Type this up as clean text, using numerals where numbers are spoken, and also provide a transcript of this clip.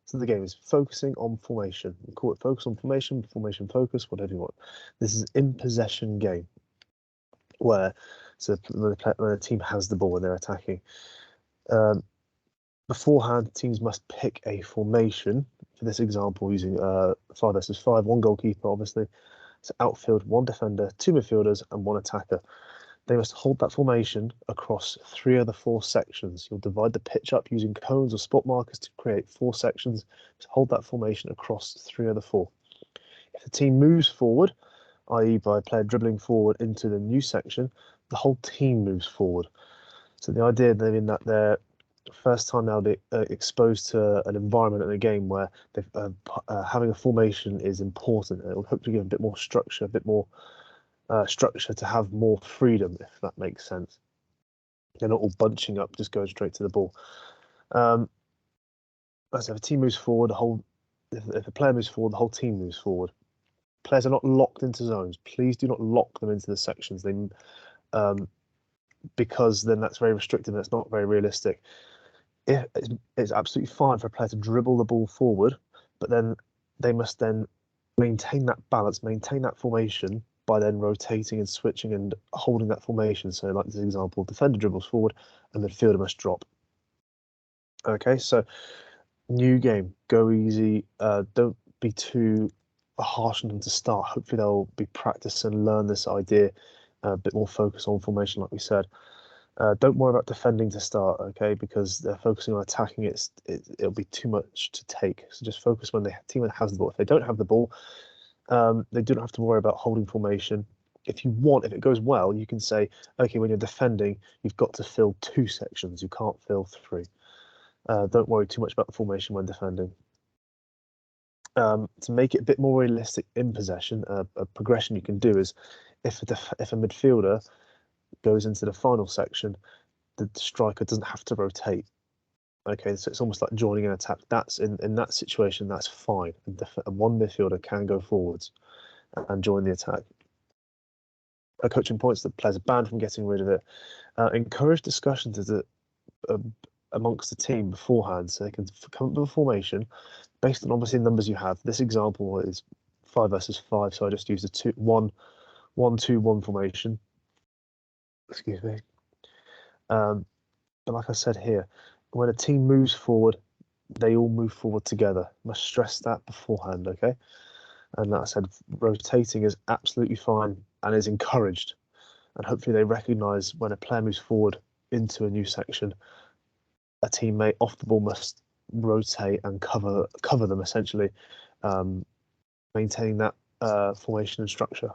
So the game is focusing on formation. We call it focus on formation, formation focus, whatever you want. This is an in possession game where when the team has the ball and they're attacking. Beforehand, teams must pick a formation. For this example, using 5 versus 5, one goalkeeper, obviously. So outfield, one defender, two midfielders, and one attacker. They must hold that formation across 3 of the 4 sections. You'll divide the pitch up using cones or spot markers to create 4 sections. To hold that formation across 3 of the 4. If the team moves forward, i.e. by a player dribbling forward into the new section, the whole team moves forward. So the idea being that they're first time now they're exposed to an environment in a game where having a formation is important. It will hopefully give a bit more structure, a bit more structure to have more freedom, if that makes sense. They're not all bunching up, just going straight to the ball. As if a team moves forward, if a player moves forward, the whole team moves forward. Players are not locked into zones. Please do not lock them into the sections. Because then that's very restrictive and it's not very realistic. It's absolutely fine for a player to dribble the ball forward, but then they must then maintain that balance, maintain that formation by then rotating and switching and holding that formation. So like this example, defender dribbles forward and midfielder must drop. Okay, so new game, go easy. Don't be too harsh on them to start. Hopefully they'll be practiced and learn this idea, a bit more focus on formation, like we said. Don't worry about defending to start, okay? Because they're focusing on attacking. It'll be too much to take. So just focus when the team has the ball. If they don't have the ball, they don't have to worry about holding formation. If it goes well, you can say, okay, when you're defending, you've got to fill 2 sections. You can't fill 3. Don't worry too much about the formation when defending. To make it a bit more realistic in possession, a progression you can do is if a midfielder goes into the final section, the striker doesn't have to rotate. Okay, so it's almost like joining an attack. That's in that situation, that's fine. And one midfielder can go forwards and join the attack. Coaching points that players are banned from getting rid of it. Encourage discussions amongst the team beforehand, so they can come up with a formation based on obviously the numbers you have. This example is 5 versus 5, so I just used a 1-2-1 formation. Excuse me. But like I said here, when a team moves forward, they all move forward together. Must stress that beforehand, okay? And like I said, rotating is absolutely fine and is encouraged. And hopefully they recognise when a player moves forward into a new section, a teammate off the ball must rotate and cover them essentially, maintaining that formation and structure.